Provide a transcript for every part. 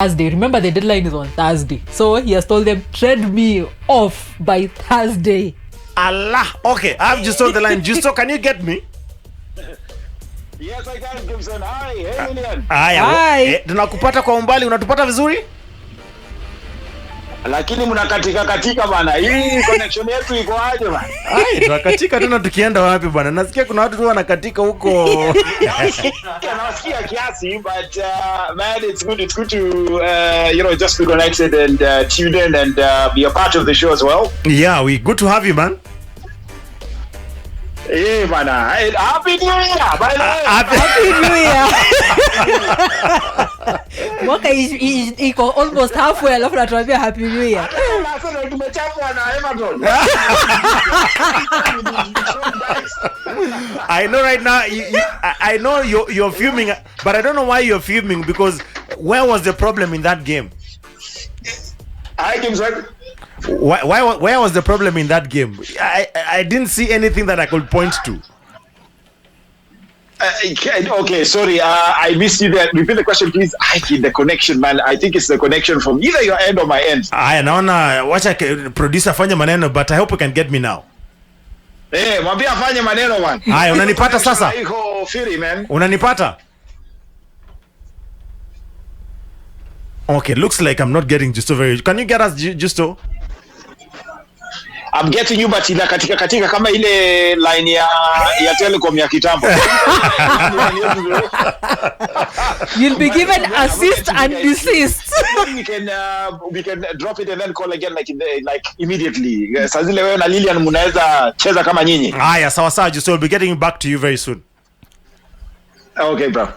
Thursday. Remember, the deadline is on Thursday. So he has told them, trade me off by Thursday. Allah. Okay, I've just told the line. Justo, can you get me? Yes, I can, Gibson. Hi. Hey, Lilian. Hi. Tunakupata kwa umbali, unatupata vizuri? Lakini mnakatika bana. Hii connection yetu iko aje bana? Ai, tunakatika tena tukienda wapi bana? Nasikia kuna watu tu wanakatika huko. Nasikia kiasi, but man, it's good to just be connected and tune in and be a part of the show as well. Yeah, we good to have you, man. Hey, man. Happy New Year, by the way. Happy New Year. Mwaka iko almost halfway, alafu natuambia Happy New Year. Tumechapwa na Everton. I know right now, I know you're fuming, but I don't know why you're fuming, because where was the problem in that game? Hi, Gibson. Where was the problem in that game? I didn't see anything that I could point to. Okay, sorry, I missed you there. Repeat the question, please. I think the connection, man. I think it's the connection from either your end or my end. Aya, naona wacha producer fanya maneno, but I hope you can get me now. Eh, mwambie afanye maneno, man. Aya, unanipata sasa? Iko firi, man. Unanipata? Okay, looks like I'm not getting Justo very. Can you get us Justo? I'm getting you, but ina katika kama ile line ya Telecom ya kitambo. You'll be given assist and desist. We can drop it and then call again like immediately. Saa zile wewe na Lilian mnaweza cheza kama nyinyi. Aya, sawa Justo, we'll be getting back to you very soon. Okay, bro.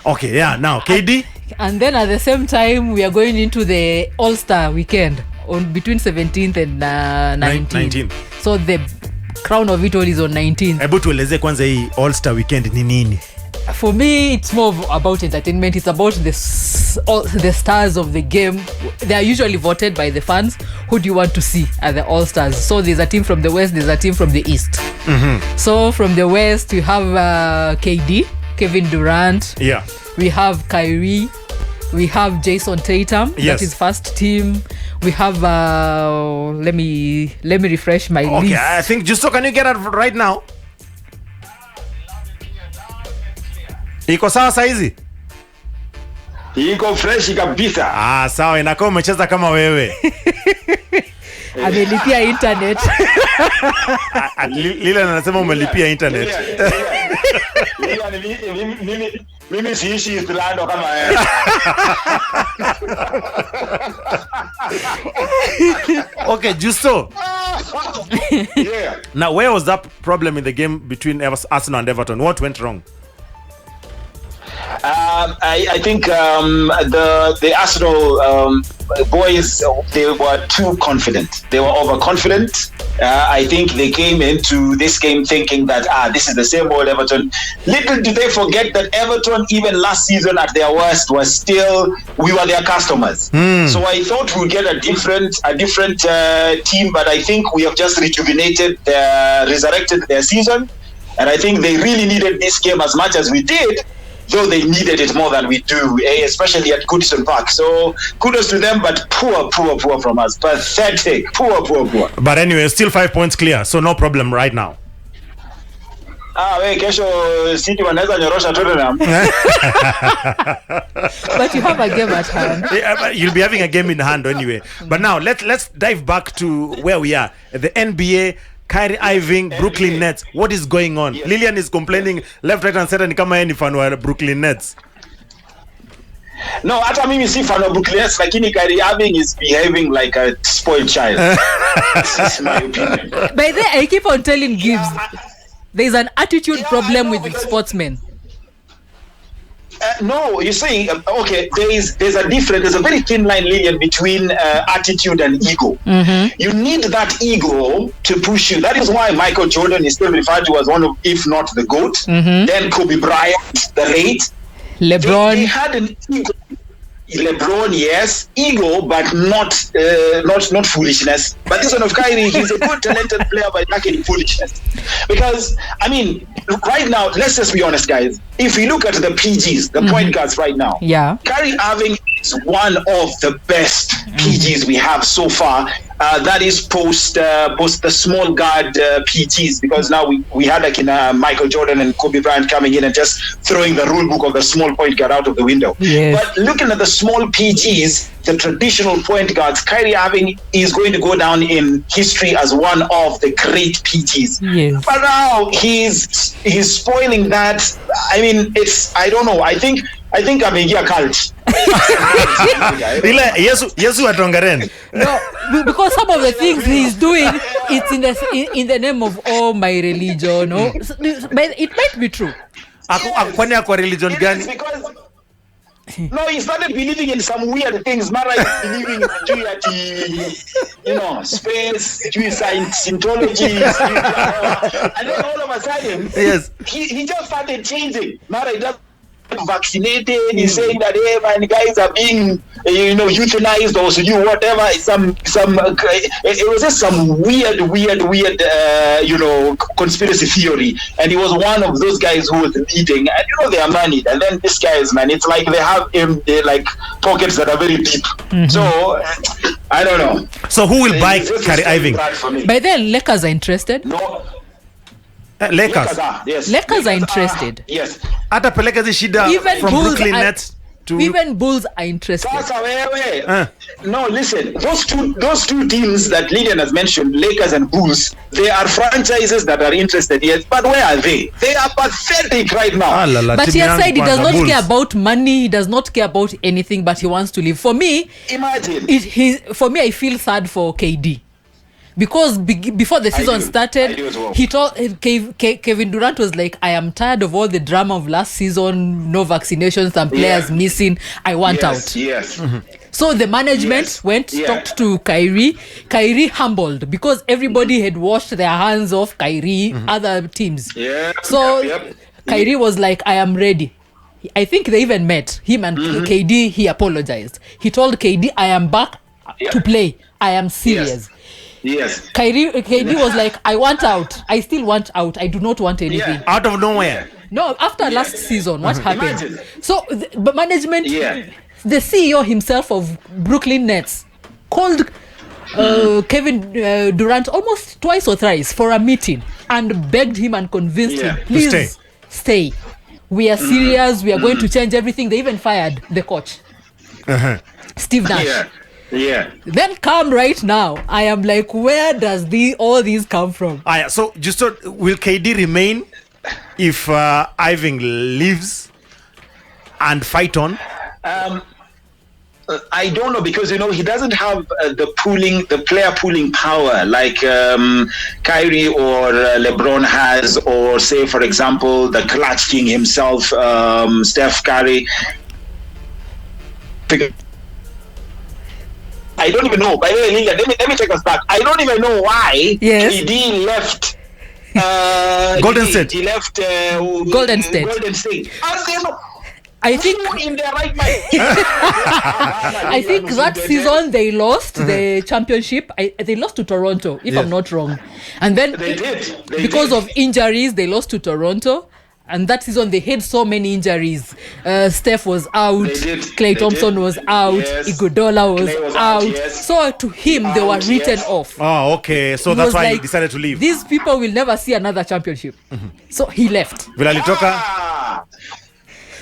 Okay, yeah, now KD. And then at the same time, we are going into the All-Star weekend on between 17th and 19th. So the crown of it all is on 19th. Hebu tueleze kwanza hii All-Star weekend ni nini? For me, it's more about entertainment. It's about the stars of the game. They are usually voted by the fans. Who do you want to see at the All-Stars? So there's a team from the West, there's a team from the East. Mm-hmm. So from the West, we have KD, Kevin Durant. Yeah. We have Kyrie. We have Jason Tatum. Yes. That is first team. We have let me refresh my list. Okay, I think Justo, can you get it right now? Iko sawa saizi? Iko fresh kabisa. Sawa, inakuwa umecheza kama wewe. Amelipia internet. Lile anasema umelipia internet. Mimi siishi Islando kama wewe. Okay, Justo. Yeah. Now, where was that problem in the game between Arsenal and Everton? What went wrong? I think the Arsenal boys, they were too confident. They were overconfident. I think they came into this game thinking that this is the same old Everton. Little did they forget that Everton, even last season at their worst, we were their customers. So I thought we'd get a different team, but I think we have just rejuvenated, resurrected their season, and I think they really needed this game as much as we did. Though they needed it more than we do, especially at Goodison Park. So kudos to them, but poor from us. Pathetic. Poor. But anyway, still 5 points clear, so no problem right now. Kesho City wanaweza nyorosha Tottenham. But you have a game at hand. Yeah, you'll be having a game in hand anyway. But now let's dive back to where we are. The NBA. Kyrie Irving, Brooklyn Nets. What is going on? Yes. Lilian is complaining left, right and center ni kama yeye ni fan wa Brooklyn Nets. No, hata mimi si fan wa Brooklyn Nets, lakini Kyrie Irving is behaving like a spoiled child. That's my opinion. By the way, I keep on telling Gibbs, there's an attitude problem with sportsmen. No, you see, okay, there's a very thin line, Lilian, between attitude and ego. Mm-hmm. You need that ego to push you. That is why Michael Jordan is still referred to as one of, if not the GOAT. Mm-hmm. Then Kobe Bryant, the late. LeBron. They had an ego. LeBron, yes, ego, but not foolishness. But this one of Kyrie, he's a good, talented player, but lacking foolishness. Because, I mean, right now, let's just be honest, guys. If we look at the PGs, the point guards right now, yeah, Kyrie Irving one of the best PGs we have so far. That is post the small guard PGs, because now we had like in Michael Jordan and Kobe Bryant coming in and just throwing the rule book of the small point guard out of the window. Yes. But looking at the small PGs, the traditional point guards, Kyrie Irving is going to go down in history as one of the great PGs. Yes. But now he's spoiling that. I mean, I don't know. I think ameingia cult. Ile Yesu atongaren. No, because some of the things he's doing, it's in the name of my religion. No, but it might be true. Kwani akwa religion gani? No, he started believing in some weird things. Mara is believing in space, Scientology, and then all of a sudden, Yes, he just started changing. Mara he just vaccinated. He's saying that man, guys are being euthanized or so you whatever. It was just some weird conspiracy theory, and he was one of those guys who was leading. And they are moneyed, and then this guys, man, it's like they have like pockets that are very deep. So I don't know. so who will buy Kyrie Irving? By then, Lakers are interested. No. Lakers. Lakers are interested. Yes. Hata peleka zi shida Even from Bulls Brooklyn are- Nets to Even Bulls are interested. Sasa wewe. No, listen. Those two teams that Lilian has mentioned, Lakers and Bulls, they are franchises that are interested. Yes, but where are they? They are pathetic right now. But he has said he does not care about money. He does not care about anything, but he wants to live. For me, Imagine. I feel sad for KD. Because before the season I started, do as well. he told Kevin Durant was like, I am tired of all the drama of last season, no vaccinations and players missing. I want out. Yes. So the management went, talked to Kyrie. Kyrie humbled because everybody had washed their hands off Kyrie, other teams. Yeah. So Yep. Kyrie was like, I am ready. I think they even met him and KD. He apologized. He told KD, I am back to play. I am serious. Yes. KD was like, I want out. I still want out. I do not want anything. Yeah. out of nowhere. No, after last season, what happened? Imagine. So the management, Yeah. the CEO himself of Brooklyn Nets called Kevin Durant almost twice or thrice for a meeting and begged him and convinced him, please stay. We are serious. We are going to change everything. They even fired the coach, Steve Nash. Yeah. Then come right now. I am like, where does all these come from? So just will KD remain if Irving leaves and fight on? I don't know, because he doesn't have the player pooling power like Kyrie or LeBron has, or say for example the clutch king himself, Steph Curry. I don't even know. By the way, Lilian, let me take us back. I don't even know why KD left. Golden State. He left Golden State. I think in their right mind. I think that season they lost the championship. They lost to Toronto, if I'm not wrong. And then They did. because of injuries, they lost to Toronto. And that season they had so many injuries. Steph was out. Klay Thompson was out. Yes. Iguodala was out. Yes. So to him, they were written off. Oh, okay. So He that's was why he like, decided to leave. These people will never see another championship. So he left. Vile alitoka.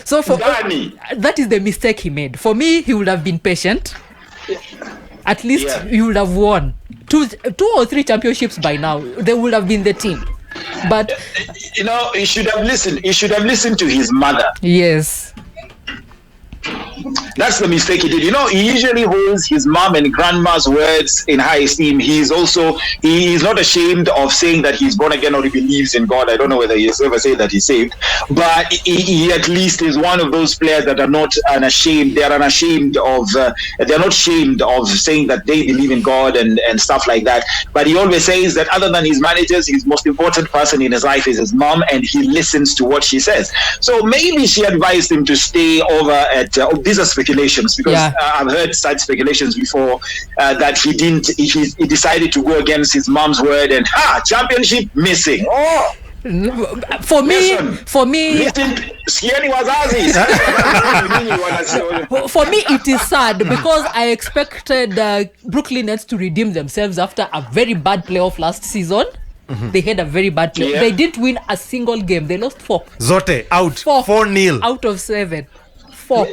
So for Danny. that is the mistake he made. For me, he would have been patient. At least he would have won two or three championships by now. They would have been the team. But he should have listened. He should have listened to his mother. yes. That's the mistake he did. He usually holds his mom and grandma's words in high esteem. He is not ashamed of saying that he's born again or he believes in God. I don't know whether he's ever said that he's saved, but he at least is one of those players that are not unashamed. They are unashamed of, they're not ashamed of saying that they believe in God and stuff like that. But he always says that other than his managers, his most important person in his life is his mom, and he listens to what she says. So maybe she advised him to stay over at, these are speculations, because I've heard such speculations before, that he decided to go against his mom's word and championship missing. For me, Sieni wazazi. for me, it is sad because I expected Brooklyn Nets to redeem themselves after a very bad playoff last season. They had a very bad playoff. Yeah. They didn't win a single game. They lost 4. Zote out 4-0 out of 7. 4.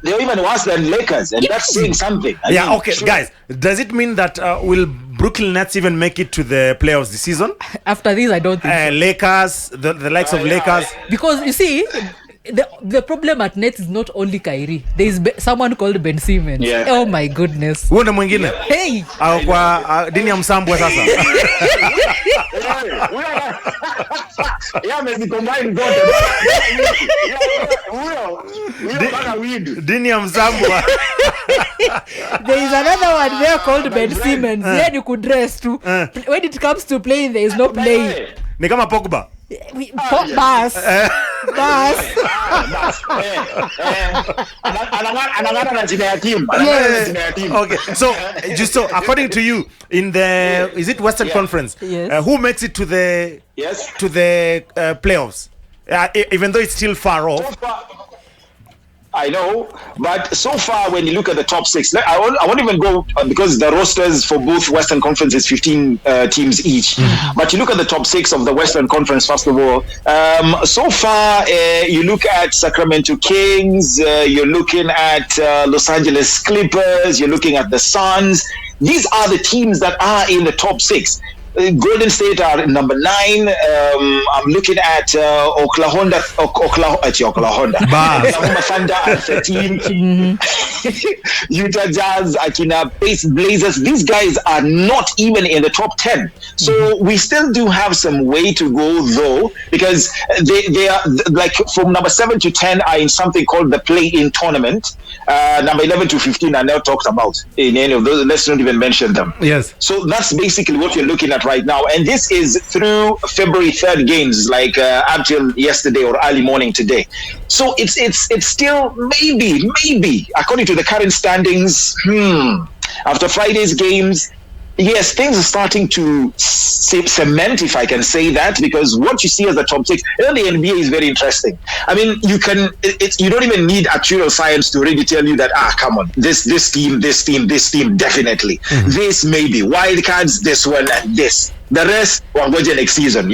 They're even worse than Lakers, and that's saying something. I mean, okay, sure. guys, does it mean that will Brooklyn Nets even make it to the playoffs this season? After this, I don't think so. Lakers, the likes of Lakers. Because you see, the problem at Nets is not only Kyrie. There is someone called Ben Simmons. Yeah. Oh my goodness. Huo ndo mwingine Hey. kwa dini ya msambwe sasa. Dini ya msambwe. There is another one there called Ben Simmons. Then you could dress too. When it comes to playing, there is no playing. Ni kama Pogba. Bas. Anang'ana na jina ya team. Okay, so according to you, in the is it Western Conference? Yes. Who makes it to the playoffs? Even though it's still far off. I know, but so far when you look at the top 6, I won't even go because the rosters for both Western Conference is 15 teams each. But you look at the top 6 of the Western Conference first of all. So far, you look at Sacramento Kings, you're looking at Los Angeles Clippers, you're looking at the Suns. These are the teams that are in the top 6. Golden State are number 9. I'm looking at Oklahoma Thunder at 13. Utah Jazz, Akina Pace Blazers. These guys are not even in the top 10. So we still do have some way to go though, because they are like from number 7 to 10 are in something called the play-in tournament. Number 11 to 15 are not talked about in any of those. Let's not even mention them. Yes. So that's basically what you're looking at right now, and this is through February 3rd games, like until yesterday or early morning today. So it's still maybe according to the current standings. After Friday's games, yes, things are starting to cement, if I can say that, because what you see as the top 6, the NBA is very interesting. I mean, you don't even need actual science to really tell you that, come on, this team, definitely. This maybe, wild cards, this one and this. The rest, wangoja next season,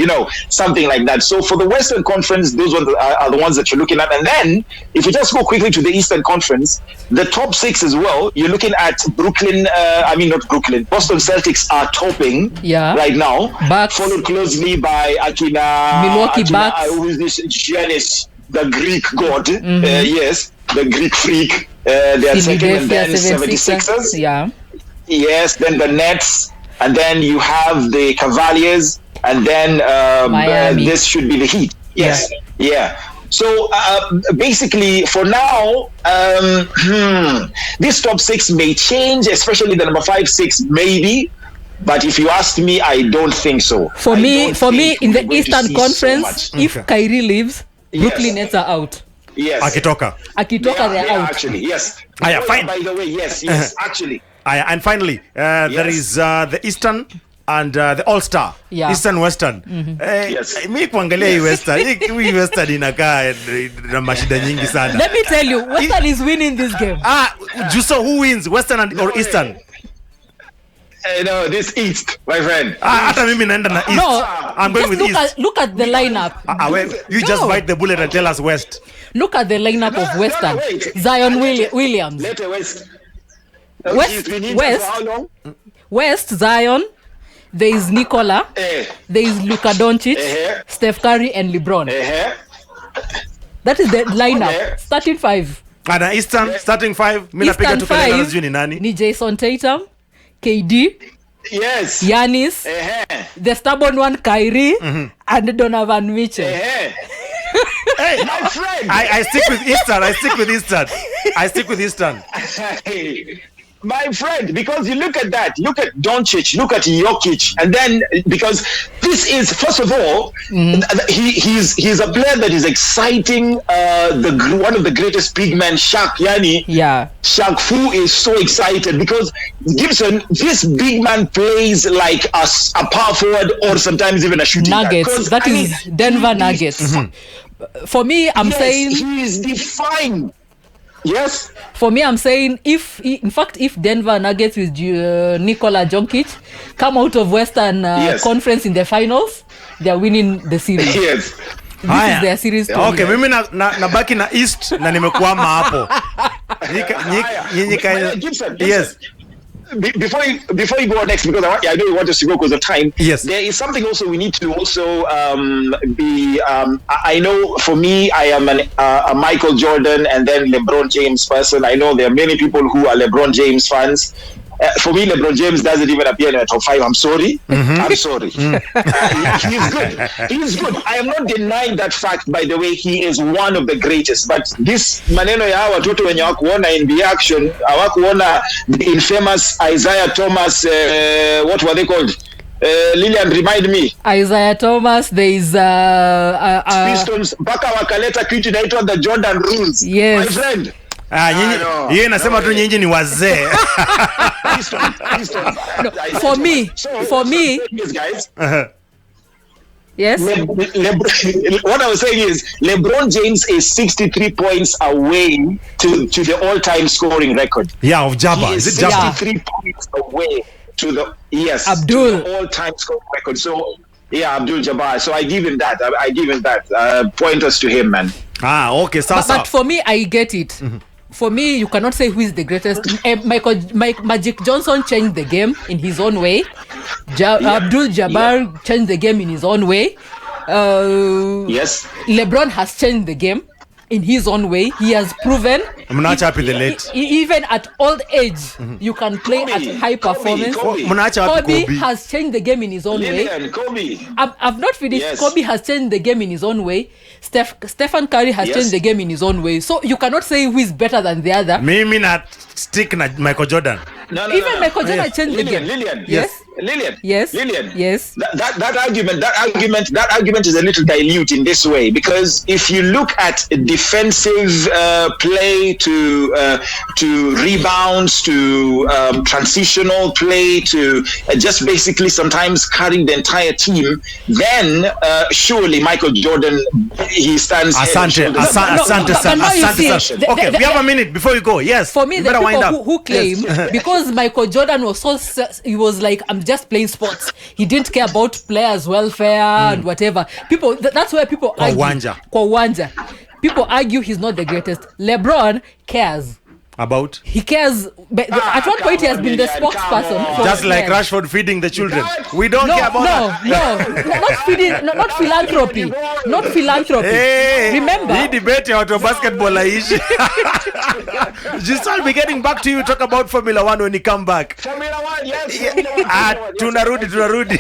something like that. So for the Western Conference, those ones are the ones that you're looking at. And then, if you just go quickly to the Eastern Conference, the top 6 as well, you're looking at Boston Celtics are topping right now. Bucks. Followed closely by Milwaukee Bucks. Who is this? Giannis, the Greek god. Yes, the Greek freak. They are second, and then 76ers. Yeah. Yes, then the Nets. And then you have the Cavaliers, and then this should be the Heat. Yes, yeah. So basically, for now, this top 6 may change, especially the number 5, 6, maybe. But if you ask me, I don't think so. For me, in the Eastern Conference, if Kyrie leaves, Brooklyn Nets are out. Yes. Akitoka, they're out. Actually, yes. Fine. By the way, yes, actually. And finally, there is the Eastern and the All-Star. Eastern Western. Yes. Mi kuangalia hii Western. Hii Western inakaa na mashida nyingi sana. Let me tell you, Western is winning this game. So who wins, Western or Eastern? No, this East, my friend. Hata mimi naenda na East. No, I'm going with East. Look at the lineup. Just bite the bullet and tell us West. Look at the lineup of Western. Wait. Zion Williams. Let West. West, Zion. There is Nikola. There is Luka Doncic, Steph Curry, and LeBron. That is the lineup. Starting 5. And Eastern starting 5. Mimi napiga tu kelele na sijui ni nani. Ni Jason Tatum, KD. Yes. Giannis. The stubborn one, Kyrie, and Donovan Mitchell. Hey, my friend. I stick with Eastern. I stick with Eastern. My friend, because you look at that, look at Doncic, look at Jokic, and then because this is first of all, he's a player that is exciting. One of the greatest big men, Shaq Yani. Yeah. Shaq Fu is so excited because Gibson, this big man plays like a power forward or sometimes even a shooting guard. Nuggets. That is Denver Nuggets. For me, I'm saying he is defined. Yes. For me, I'm saying if Denver Nuggets with Nikola Jokic come out of Western Conference in the finals, they are winning the series. Yes. This is their series to okay, mimi nabaki na East na nimekwama hapo. Gibson, yes. Before you go on next, because I know you want us to go because of time. Yes. There is something also we need to also be. I know for me, I am a Michael Jordan and then LeBron James person. I know there are many people who are LeBron James fans. For me, LeBron James doesn't even appear in the top 5. I'm sorry. I'm sorry. He's good. He's good. I am not denying that fact, by the way. He is one of the greatest. But this maneno ya watoto wenye hawakuona NBA action, hawakuona the infamous Isaiah Thomas, what were they called? Lilian, remind me. Isaiah Thomas, there is Pistons, mpaka wakaleta kitu inaitwa the Jordan rules. Yes. My friend. Yeye nasema tu nyinyi ni wazee. For me, guys. Yes. What I was saying is LeBron James is 63 points away to the all-time scoring record. Yeah, of Jabba. Is it 63 points away to the Abdul to the all-time scoring record. So Abdul Jabbar. So I give him that. Pointers to him, man. Okay. But for me, I get it. For me, you cannot say who is the greatest. Magic Johnson changed the game in his own way. Abdul Jabbar changed the game in his own way. Yes. LeBron has changed the game in his own way. He has proven. I'm not happy the late. Even at old age, you can play at high performance. Kobe has changed the game in his own way. Kobe. I've not finished. Yes. Kobe has changed the game in his own way. Stephen Curry has changed the game in his own way. So you cannot say who is better than the other. Mimi not stick na Michael Jordan. No, Michael Jordan changed the game. Lilian. Yes. Lilian. Yes. That argument is a little dilute in this way, because if you look at defensive play to rebounds to transitional play to just basically sometimes carrying the entire team, then surely Michael Jordan, he stands. Asante. Okay, we have a minute before you go. Yes. For me, the people who claim because Michael Jordan was he was like, I'm just playing sports. He didn't care about players' welfare and whatever. People, that's where people argue. Kwa uwanja. People argue he's not the greatest. LeBron cares. About? He cares. But at one point, he has been the spokesperson. Just like Rashford feeding the children. We don't care about that. Not feeding, not philanthropy. Not philanthropy. Hey, remember? He debate out of basketball. Just I'll be getting back to you. Talk about Formula 1 when you come back. Formula 1, yes. Tunarudi.